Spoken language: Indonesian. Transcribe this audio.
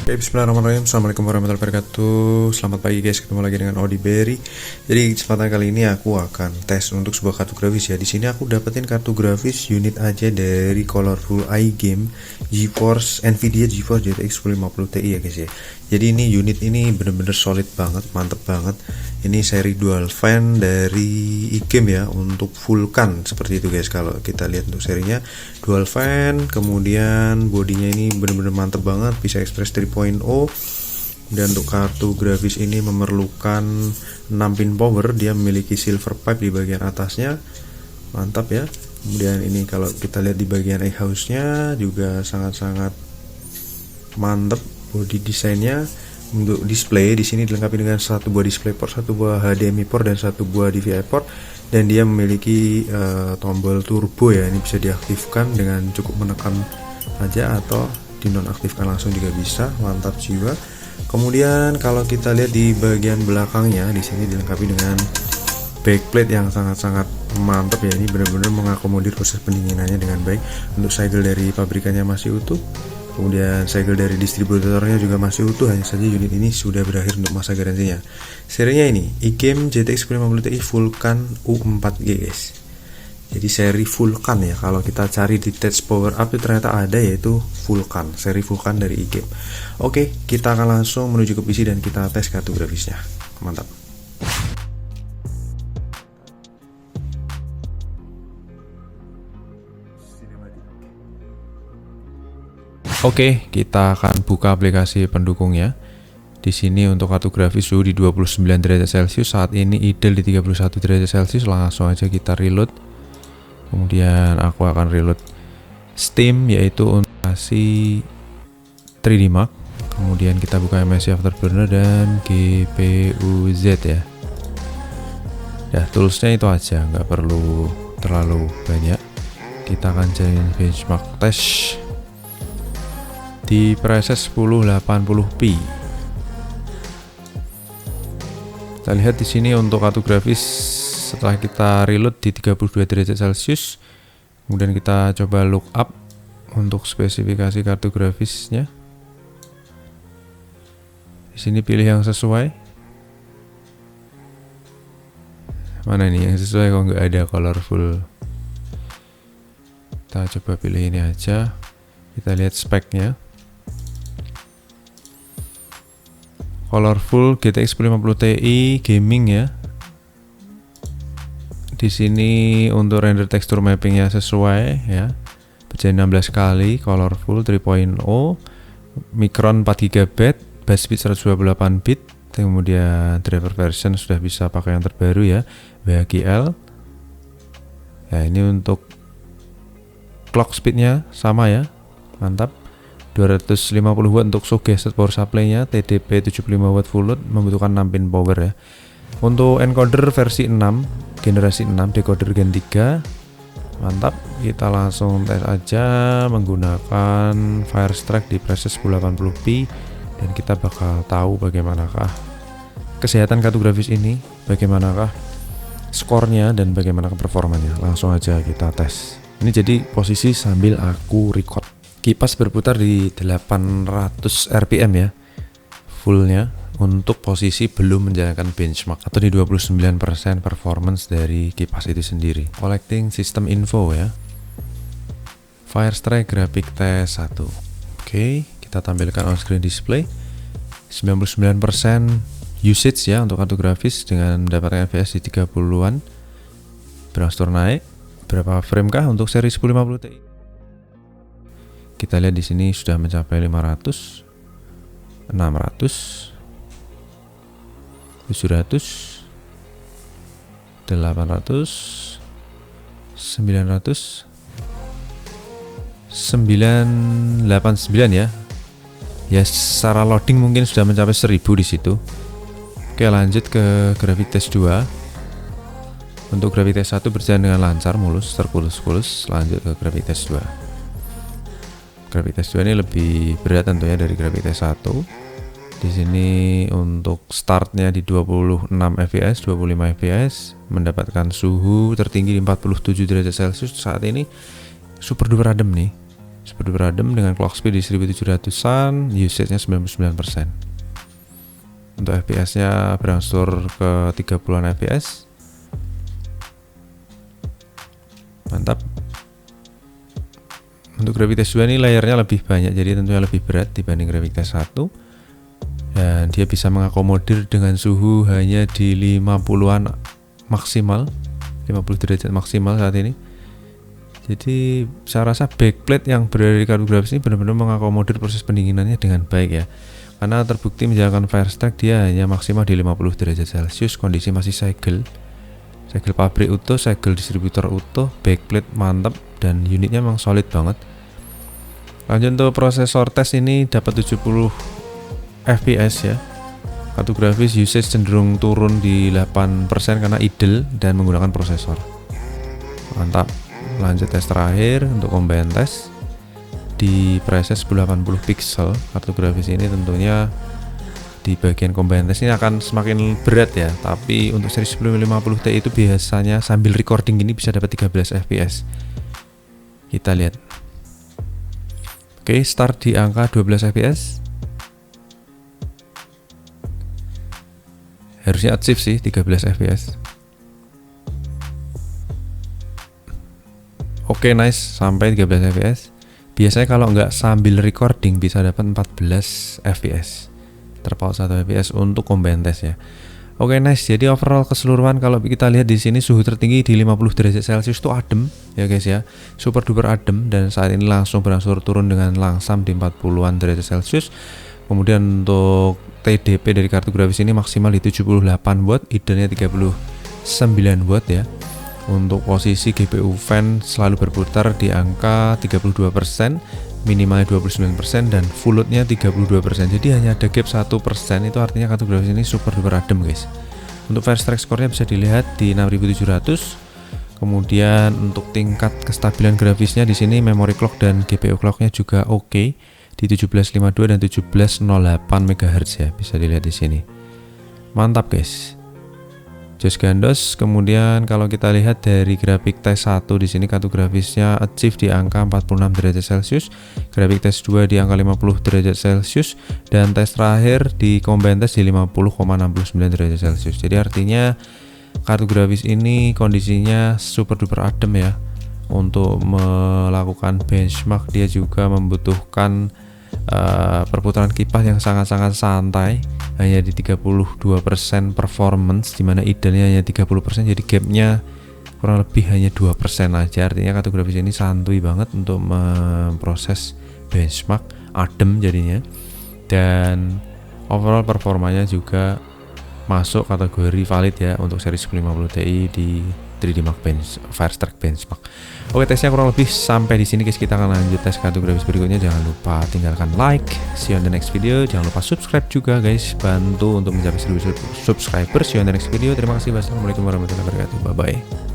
Oke, bismillahirrahmanirrahim. Assalamualaikum warahmatullahi wabarakatuh. Selamat pagi guys, ketemu lagi dengan Audi Berry. Jadi kesempatan kali ini aku akan tes untuk sebuah kartu grafis ya. Di sini aku dapetin kartu grafis unit aja dari Colorful iGame GeForce Nvidia GeForce GTX 1050 Ti ya guys ya. Jadi ini unit ini bener-bener solid banget, mantep banget. Ini seri dual fan dari iGame ya, untuk Vulkan seperti itu guys. Kalau kita lihat untuk serinya dual fan, kemudian bodinya ini bener-bener mantep banget, bisa Express 3.0. Dan untuk kartu grafis ini memerlukan 6 pin power. Dia memiliki silver pipe di bagian atasnya, mantap ya. Kemudian ini kalau kita lihat di bagian exhaustnya juga sangat-sangat mantap. Body desainnya untuk display di sini dilengkapi dengan satu buah display port, satu buah HDMI port, dan satu buah DVI port. Dan dia memiliki tombol turbo ya, ini bisa diaktifkan dengan cukup menekan aja atau dinonaktifkan langsung juga bisa, mantap jiwa. Kemudian kalau kita lihat di bagian belakangnya, di sini dilengkapi dengan backplate yang sangat-sangat mantap ya. Ini benar-benar mengakomodir proses pendinginannya dengan baik. Untuk segel dari pabrikannya masih utuh, kemudian segel dari distributornya juga masih utuh. Hanya saja unit ini sudah berakhir untuk masa garansinya. Serinya ini iGame GTX 1050 Ti Vulkan U4G guys. Jadi seri Vulkan ya, kalau kita cari di test power up itu ternyata ada, yaitu Vulkan, seri Vulkan dari iGame. Oke, kita akan langsung menuju ke PC dan kita tes kartu grafisnya. Mantap. Oke, kita akan buka aplikasi pendukungnya. Di sini untuk kartu grafis suhu di 29 derajat Celcius, saat ini idle di 31 derajat Celcius. Langsung aja kita reload. Kemudian aku akan reload Steam, yaitu untuk kasih 3D Mark. Kemudian kita buka MSI Afterburner dan GPU-Z ya. Ya, toolsnya itu aja, nggak perlu terlalu banyak. Kita akan jalanin benchmark test di preset 1080p. Kita lihat di sini untuk kartu grafis setelah kita reload di 32 derajat Celcius. Kemudian kita coba look up untuk spesifikasi kartu grafisnya. Di sini pilih yang sesuai. Mana nih yang sesuai, kok nggak ada colorful. Kita coba pilih ini aja. Kita lihat speknya. Colorful GTX 1050 Ti gaming ya. Di sini untuk render tekstur mappingnya sesuai ya. Berjalan 16 kali, colorful 3.0, Micron 4 GB, bus speed 128 bit. Kemudian driver version sudah bisa pakai yang terbaru ya, WHGL. Ya, ini untuk clock speednya sama ya, mantap. 250 watt untuk suggested power supply-nya, TDP 75 watt full load, membutuhkan 6 pin power ya. Untuk encoder versi 6, generasi 6, decoder gen 3, mantap. Kita langsung tes aja menggunakan Firestrike di preset 1080p, dan kita bakal tahu bagaimanakah kesehatan kartu grafis ini, bagaimanakah skornya, dan bagaimanakah performanya. Langsung aja kita tes. Ini jadi posisi sambil aku record. Kipas berputar di 800 rpm ya, fullnya, untuk posisi belum menjalankan benchmark atau di 29% performance dari kipas itu sendiri. Collecting system info ya. Firestrike graphic test 1. Oke, kita tampilkan on screen display. 99% usage ya untuk kartu grafis dengan mendapatkan FPS di 30-an. Berangsur naik. Berapa frame kah untuk seri 1050 Ti? Kita lihat di sini sudah mencapai 500, 600, 700, 800, 900, 989 ya. Ya, secara loading mungkin sudah mencapai 1000 di situ. Oke, lanjut ke graphic test 2. Untuk graphic test 1 berjalan dengan lancar, mulus, terkulus-kulus. Lanjut ke graphic test 2. Graphic test 2 ini lebih berat tentunya dari graphic test 1. Di sini untuk startnya di 26 fps, 25 fps, mendapatkan suhu tertinggi di 47 derajat Celcius. Saat ini super duper adem nih. super duper adem dengan clock speed di 1700-an, usage-nya 99%. Untuk FPS-nya berangsur ke 30-an FPS. Mantap. Untuk Gravitas 2 ini layarnya lebih banyak, jadi tentunya lebih berat dibanding Gravitas 1. Dan dia bisa mengakomodir dengan suhu hanya di 50-an maksimal, 50 derajat maksimal saat ini. Jadi saya rasa backplate yang berada di kartu grafis ini benar-benar mengakomodir proses pendinginannya dengan baik ya. Karena terbukti menjalankan Firestrike dia hanya maksimal di 50 derajat Celcius, kondisi masih segel pabrik utuh, segel distributor utuh, backplate mantap, dan unitnya memang solid banget. Lanjut untuk prosesor tes ini dapat 70 fps ya. Kartu grafis usage cenderung turun di 8% karena idle dan menggunakan prosesor. Mantap. Lanjut tes terakhir untuk combine test di preset 1080 pixel. Kartu grafis ini tentunya di bagian combine test ini akan semakin berat ya, tapi untuk seri 1050 Ti itu biasanya sambil recording ini bisa dapat 13 fps. Kita lihat. Oke, start di angka 12 fps. Harusnya achieve sih 13 fps. Oke, nice, sampai 13 fps. Biasanya kalau nggak sambil recording bisa dapat 14 fps. Terpaut 1 fps untuk combine test ya. Oke, nice. Jadi overall keseluruhan kalau kita lihat di sini suhu tertinggi di 50 derajat Celcius itu adem ya guys ya. Super duper adem, dan saat ini langsung berangsur turun dengan langsam di 40-an derajat Celcius. Kemudian untuk TDP dari kartu grafis ini maksimal di 78 watt, idenya 39 watt ya. Untuk posisi GPU fan selalu berputar di angka 32%, minimalnya 29%, dan full loadnya 32%. Jadi hanya ada gap 1%, itu artinya kartu grafis ini super duper adem guys. Untuk Firestrike skornya bisa dilihat di 6700. Kemudian untuk tingkat kestabilan grafisnya di sini memory clock dan GPU clocknya juga oke, di 1752 dan 1708 MHz ya, bisa dilihat di sini. Mantap guys. Jos gandos. Kemudian kalau kita lihat dari grafik tes 1 di sini kartu grafisnya achieve di angka 46 derajat Celcius, grafik tes 2 di angka 50 derajat Celcius, dan tes terakhir di combine test di 50,69 derajat Celcius. Jadi artinya kartu grafis ini kondisinya super duper adem ya. Untuk melakukan benchmark dia juga membutuhkan perputaran kipas yang sangat-sangat santai, hanya di 32% performance, dimana idealnya hanya 30%, jadi gapnya kurang lebih hanya 2% aja. Artinya kartu grafis ini santuy banget untuk memproses benchmark, adem jadinya, dan overall performanya juga masuk kategori valid ya untuk seri 1050 Ti di 3D Mark Firestrike Benchmark. Oke, tesnya kurang lebih sampai di sini guys. Kita akan lanjut tes kartu grafis berikutnya. Jangan lupa tinggalkan like, see you on the next video. Jangan lupa subscribe juga guys, bantu untuk mencapai 1000 subscribers. See you on the next video. Terima kasih. Wassalamualaikum warahmatullahi wabarakatuh. Bye bye.